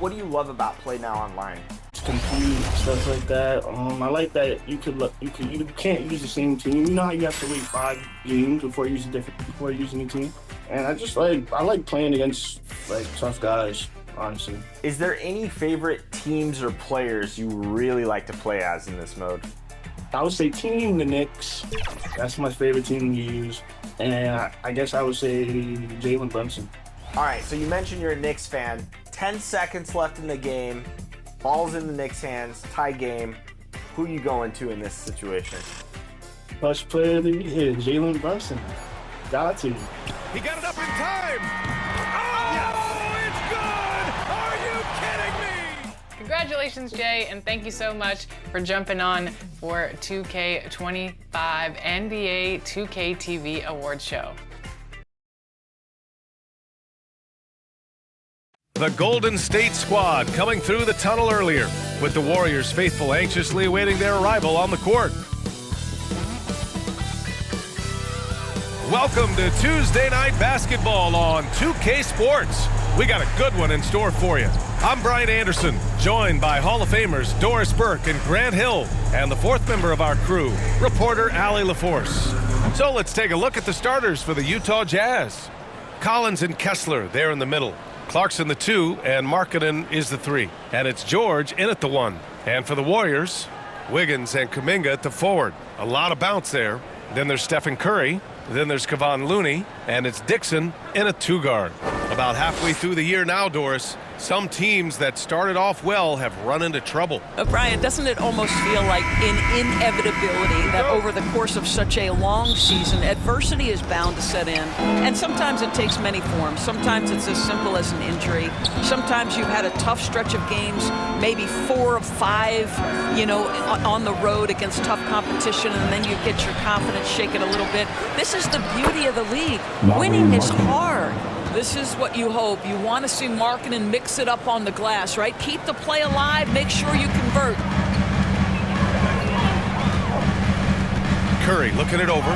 What do you love about Play Now Online? Compete, stuff like that. I like that you can't use the same team. You know how you have to wait 5 games before you use a new team. And I like playing against like tough guys, honestly. Is there any favorite teams or players you really like to play as in this mode? I would say team the Knicks. That's my favorite team to use. And I guess I would say Jalen Brunson. All right, so you mentioned you're a Knicks fan. 10 seconds left in the game. Ball's in the Knicks' hands. Tie game. Who are you going to in this situation? First player of the year, Jalen Brunson. Got to. He got it up in time. Oh, yes. It's good. Are you kidding me? Congratulations, Jay, and thank you so much for jumping on for 2K25 NBA 2K TV Awards Show. The Golden State squad coming through the tunnel earlier, with the Warriors faithful anxiously awaiting their arrival on the court. Welcome to Tuesday Night Basketball on 2K Sports. We got a good one in store for you. I'm Brian Anderson, joined by Hall of Famers Doris Burke and Grant Hill, and the fourth member of our crew, reporter Allie LaForce. So let's take a look at the starters for the Utah Jazz. Collins and Kessler there in the middle. Clarkson the 2 and Markkanen is the 3. And it's George in at the 1. And for the Warriors, Wiggins and Kuminga at the forward. A lot of bounce there. Then there's Stephen Curry. Then there's Kevon Looney. And it's Dixon in a 2-guard. About halfway through the year now, Doris, some teams that started off well have run into trouble. Brian, doesn't it almost feel like an inevitability that over the course of such a long season, adversity is bound to set in? And sometimes it takes many forms. Sometimes it's as simple as an injury. Sometimes you've had a tough stretch of games, maybe 4 of 5, on the road against tough competition, and then you get your confidence shaken a little bit. This is the beauty of the league. Winning is hard. This is what you hope. You want to see Markkanen mix it up on the glass, right? Keep the play alive. Make sure you convert. Curry looking it over.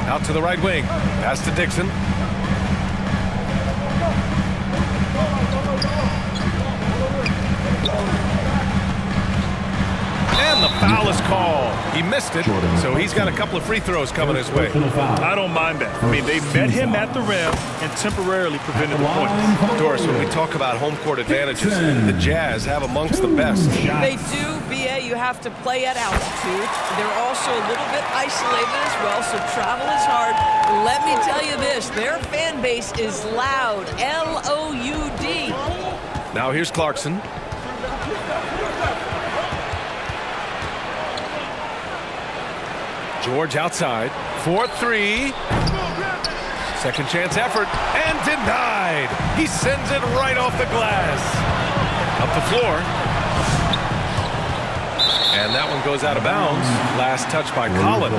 Out to the right wing. Pass to Dixon. And the foul is called. He missed it, so he's got a couple of free throws coming his way. I don't mind that. I mean, they met him at the rim and temporarily prevented the points. Doris, when we talk about home court advantages, the Jazz have amongst the best. They do, BA. You have to play at altitude. They're also a little bit isolated as well, so travel is hard. Let me tell you this, their fan base is loud, L-O-U-D. Now here's Clarkson. George outside, 4-3. Second chance effort, and denied. He sends it right off the glass. Up the floor. And that one goes out of bounds. Last touch by Collins.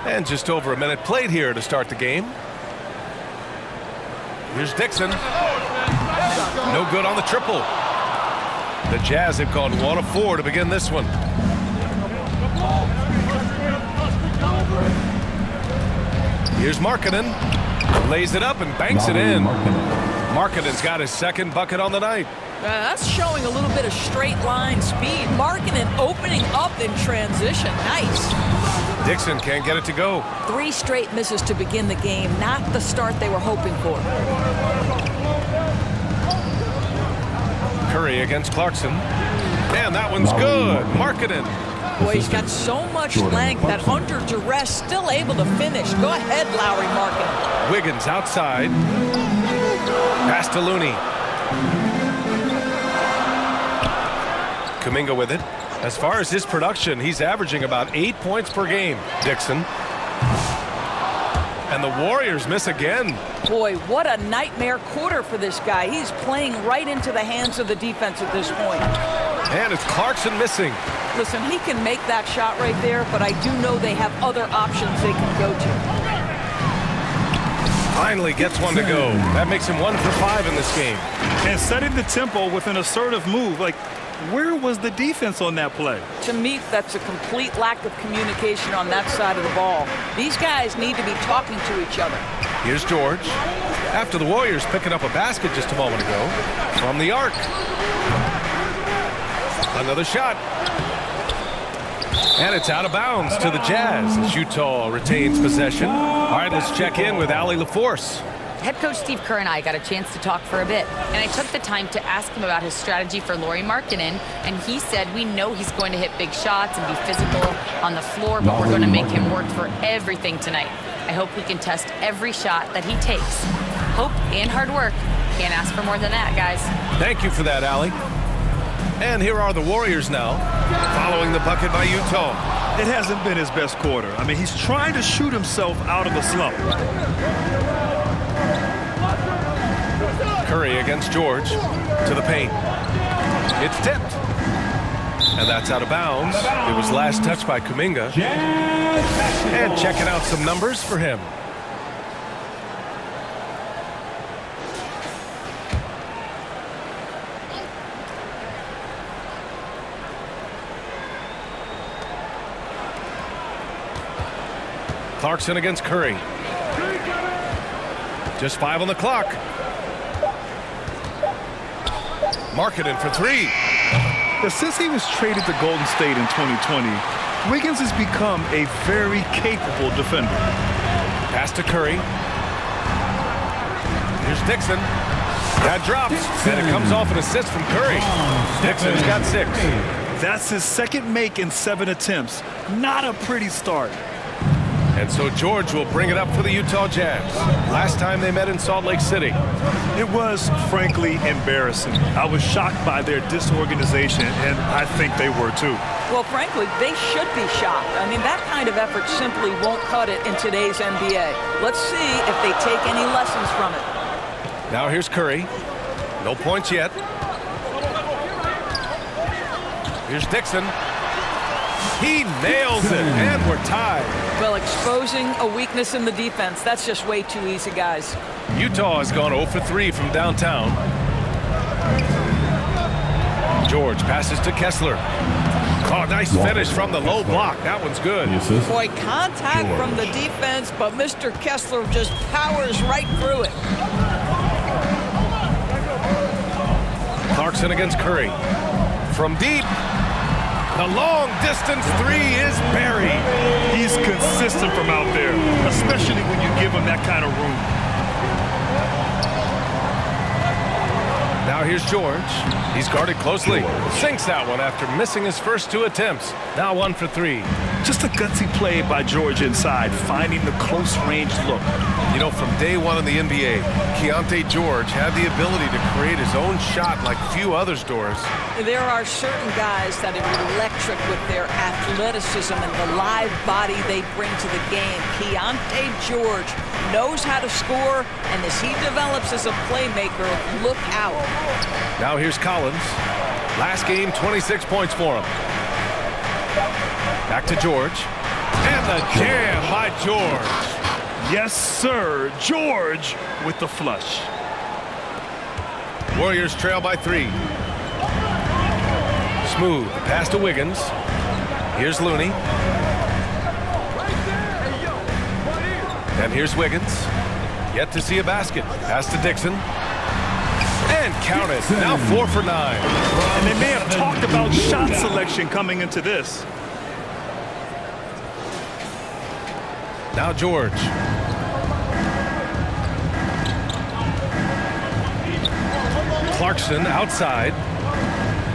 And just over a minute played here to start the game. Here's Dixon. No good on the triple. The Jazz have gone 1 of 4 to begin this one. Here's Markkanen. Lays it up and banks it in. Markkanen's got his second bucket on the night. That's showing a little bit of straight line speed. Markkanen opening up in transition. Nice. Dixon can't get it to go. 3 straight misses to begin the game. Not the start they were hoping for. Curry against Clarkson. And that one's good. Markkanen. Boy, he's got so much length that under duress, still able to finish. Go ahead, Lowry Markkanen. Wiggins outside. Pass to Looney. Kuminga with it. As far as his production, he's averaging about 8 points per game. Dixon. And the Warriors miss again. Boy, what a nightmare quarter for this guy. He's playing right into the hands of the defense at this point. And it's Clarkson missing. Listen, he can make that shot right there, but I do know they have other options they can go to. Finally gets one to go. That makes him 1 for 5 in this game. And setting the tempo with an assertive move. Like, Where was the defense on that play? To me, that's a complete lack of communication on that side of the ball. These guys need to be talking to each other. Here's George. After the Warriors picking up a basket just a moment ago from the arc. Another shot. And it's out of bounds to the Jazz as Utah retains possession. All right, let's check in with Allie LaForce. Head coach Steve Kerr and I got a chance to talk for a bit, and I took the time to ask him about his strategy for Lauri Markkanen, and he said we know he's going to hit big shots and be physical on the floor, but we're going to make him work for everything tonight. I hope we can test every shot that he takes. Hope and hard work. Can't ask for more than that, guys. Thank you for that, Allie. And here are the Warriors now, following the bucket by Utah. It hasn't been his best quarter. I mean, he's trying to shoot himself out of a slump. Curry against George to the paint. It's tipped. And that's out of bounds. It was last touched by Kuminga. And checking out some numbers for him. Clarkson against Curry. Just 5 on the clock. Markkanen for 3. But since he was traded to Golden State in 2020, Wiggins has become a very capable defender. Pass to Curry. Here's Dixon. That drops, and it comes off an assist from Curry. Dixon's got 6. That's his second make in 7 attempts. Not a pretty start. And so George will bring it up for the Utah Jazz. Last time they met in Salt Lake City. It was, frankly, embarrassing. I was shocked by their disorganization, and I think they were too. Well, frankly, they should be shocked. I mean, that kind of effort simply won't cut it in today's NBA. Let's see if they take any lessons from it. Now here's Curry. No points yet. Here's Dixon. He nails it, and we're tied. Well, exposing a weakness in the defense, that's just way too easy, guys. Utah has gone 0 for 3 from downtown. George passes to Kessler. Oh, nice finish from the low block. That one's good. Boy, contact from the defense, but Mr. Kessler just powers right through it. Clarkson against Curry. From deep. The long distance 3 is buried. He's consistent from out there, especially when you give him that kind of room. Now here's George. He's guarded closely. Sinks that one after missing his first 2 attempts. Now 1 for 3. Just a gutsy play by George inside, finding the close-range look. You know, from day one in the NBA, Keontae George had the ability to create his own shot like few others, Doris. There are certain guys that are electric with their athleticism and the live body they bring to the game. Keontae George knows how to score, and as he develops as a playmaker, look out. Now here's Collins. Last game, 26 points for him. Back to George. And the jam by George. Yes, sir. George with the flush. Warriors trail by 3. Smooth pass to Wiggins. Here's Looney. And here's Wiggins. Yet to see a basket. Pass to Dixon. And count it. Now 4 for 9. And they may have talked about shot selection coming into this. Now George. Clarkson outside.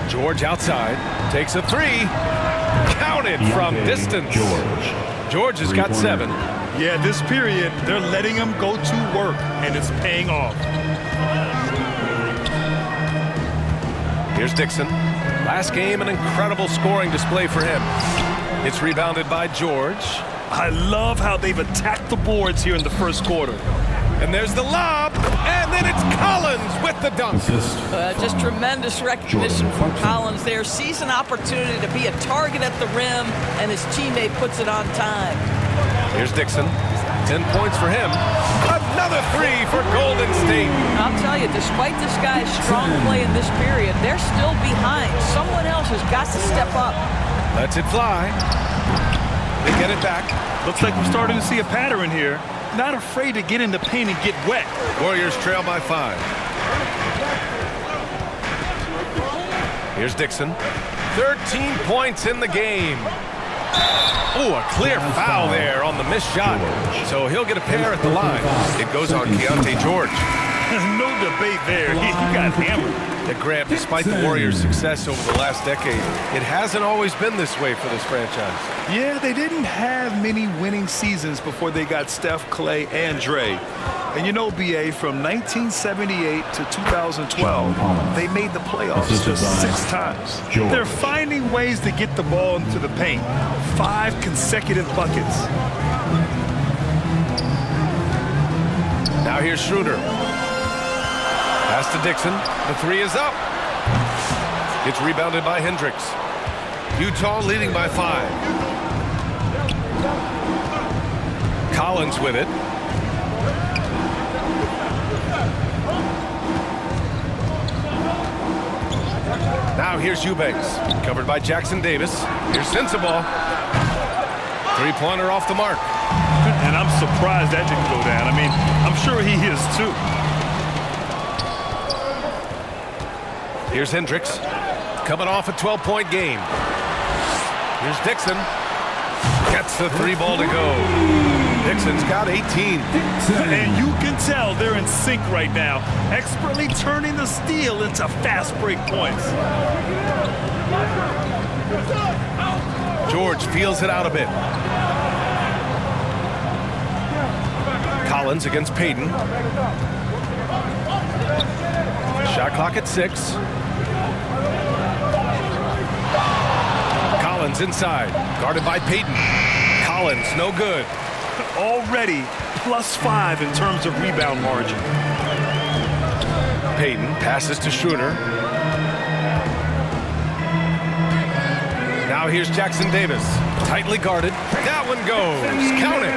George outside. Takes a 3. Counted from distance. George has got 7. Yeah, this period, they're letting him go to work, and it's paying off. Here's Dixon. Last game, an incredible scoring display for him. It's rebounded by George. I love how they've attacked the boards here in the first quarter. And there's the lob, and then it's Collins with the dunk. Just tremendous recognition from Collins there. Sees an opportunity to be a target at the rim, and his teammate puts it on time. Here's Dixon. 10 points for him. Another three for Golden State. I'll tell you, despite this guy's strong play in this period, they're still behind. Someone else has got to step up. Lets it fly. They get it back. Looks like we're starting to see a pattern here. Not afraid to get in the paint and get wet. Warriors trail by 5. Here's Dixon. 13 points in the game. Oh, a clear foul there on the missed shot. So he'll get a pair at the line. It goes on Keontae George. No debate there. He got hammered. And Grant, despite the Warriors' success over the last decade, it hasn't always been this way for this franchise. Yeah, they didn't have many winning seasons before they got Steph, Clay, and Dre. And you know, BA, from 1978 to 2012, they made the playoffs just 6 times. They're finding ways to get the ball into the paint. 5 consecutive buckets. Now here's Schroeder. Pass to Dixon. The 3 is up. It's rebounded by Hendricks. Utah leading by 5. Collins with it. Now here's Eubanks. Covered by Jackson Davis. Here's Sensabaugh. 3-pointer off the mark. And I'm surprised that didn't go down. I mean, I'm sure he is too. Here's Hendricks. Coming off a 12-point game. Here's Dixon. Gets the 3 ball to go. Dixon's got 18. And you can tell they're in sync right now, expertly turning the steal into fast break points. George feels it out a bit. Collins against Payton. Shot clock at 6. Collins inside, guarded by Payton. Collins, no good. Already +5 in terms of rebound margin. Payton passes to Schroeder. Now here's Jackson Davis, tightly guarded. That one goes, count it.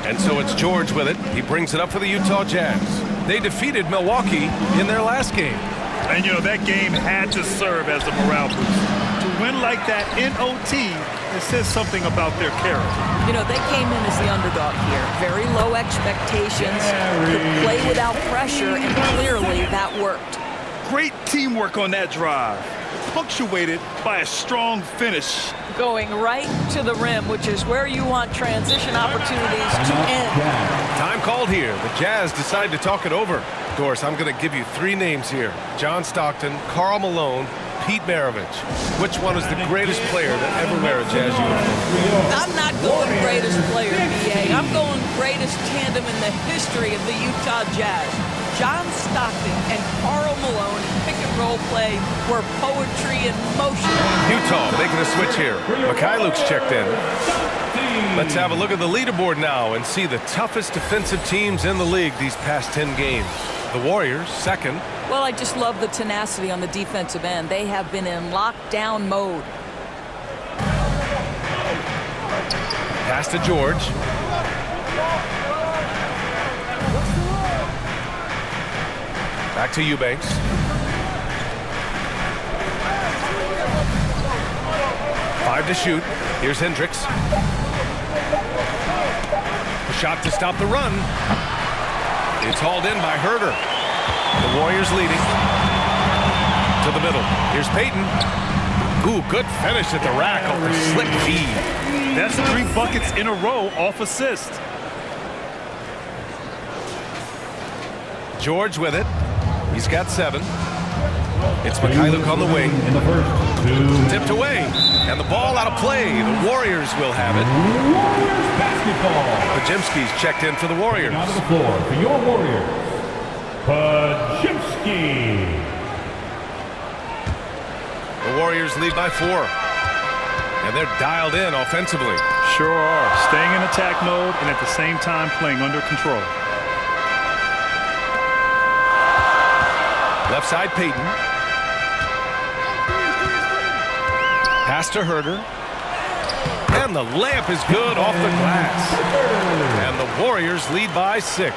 And so it's George with it. He brings it up for the Utah Jazz. They defeated Milwaukee in their last game. And, you know, that game had to serve as a morale boost. To win like that in OT, it says something about their character. You know, they came in as the underdog here. Very low expectations, could play without pressure, and clearly that worked. Great teamwork on that drive, punctuated by a strong finish. Going right to the rim, which is where you want transition opportunities to end. Time called here. The Jazz decide to talk it over. Doris, I'm going to give you 3 names here. John Stockton, Karl Malone, Pete Maravich. Which one is the greatest player to ever wear a Jazz uniform? I'm not going greatest player, BA. I'm going greatest tandem in the history of the Utah Jazz. John Stockton and Karl Malone in pick-and-roll play were poetry in motion. Utah making a switch here. Mikhailuk's checked in. Let's have a look at the leaderboard now and see the toughest defensive teams in the league these past 10 games. The Warriors, second. Well, I just love the tenacity on the defensive end. They have been in lockdown mode. Pass to George. Back to Eubanks. Five to shoot. Here's Hendricks. A shot to stop the run. It's hauled in by Herder. The Warriors leading. To the middle. Here's Payton. Ooh, good finish at the rack off the slick feed. That's 3 buckets in a row off assist. George with it. He's got 7. It's Mikhailuk on the wing. Tipped away. And the ball out of play. The Warriors will have it. Warriors basketball. Pajimski's checked in for the Warriors. Out of the floor for your Warriors, Pajimski. The Warriors lead by 4. And they're dialed in offensively. Sure are. Staying in attack mode and at the same time playing under control. Left side, Payton. Pass to Herder. And the layup is good off the glass. And the Warriors lead by 6.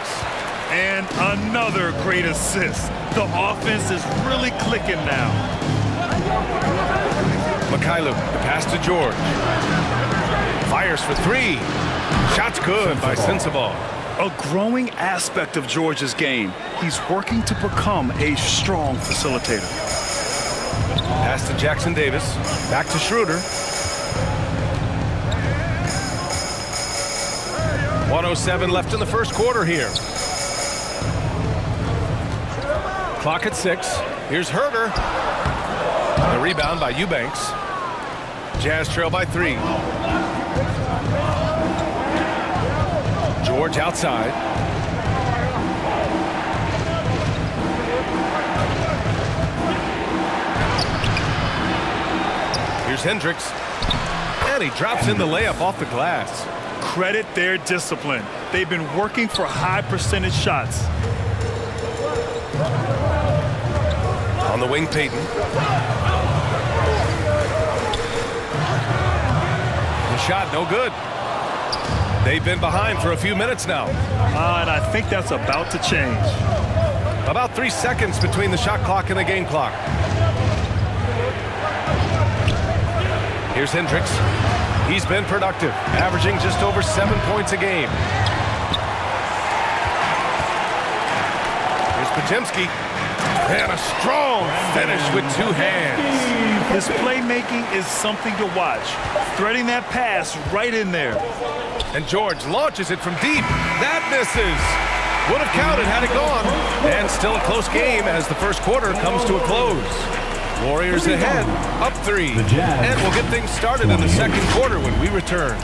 And another great assist. The offense is really clicking now. Mikhailuk, the pass to George. Fires for 3. Shot's good by Sensabaugh. A growing aspect of George's game. He's working to become a strong facilitator. Pass to Jackson Davis. Back to Schroeder. 1:07 left in the first quarter here. Clock at 6. Here's Herter. The rebound by Eubanks. Jazz trail by 3. George outside. Here's Hendricks. And he drops in the layup off the glass. Credit their discipline. They've been working for high percentage shots. On the wing, Payton. The shot, no good. They've been behind for a few minutes now. And I think that's about to change. About 3 seconds between the shot clock and the game clock. Here's Hendricks. He's been productive, averaging just over 7 points a game. Here's Potemski. And a strong finish with 2 hands. His playmaking is something to watch. Threading that pass right in there. And George launches it from deep. That misses. Would have counted had it gone. And still a close game as the first quarter comes to a close. Warriors ahead, up 3. And we'll get things started in the second quarter when we return.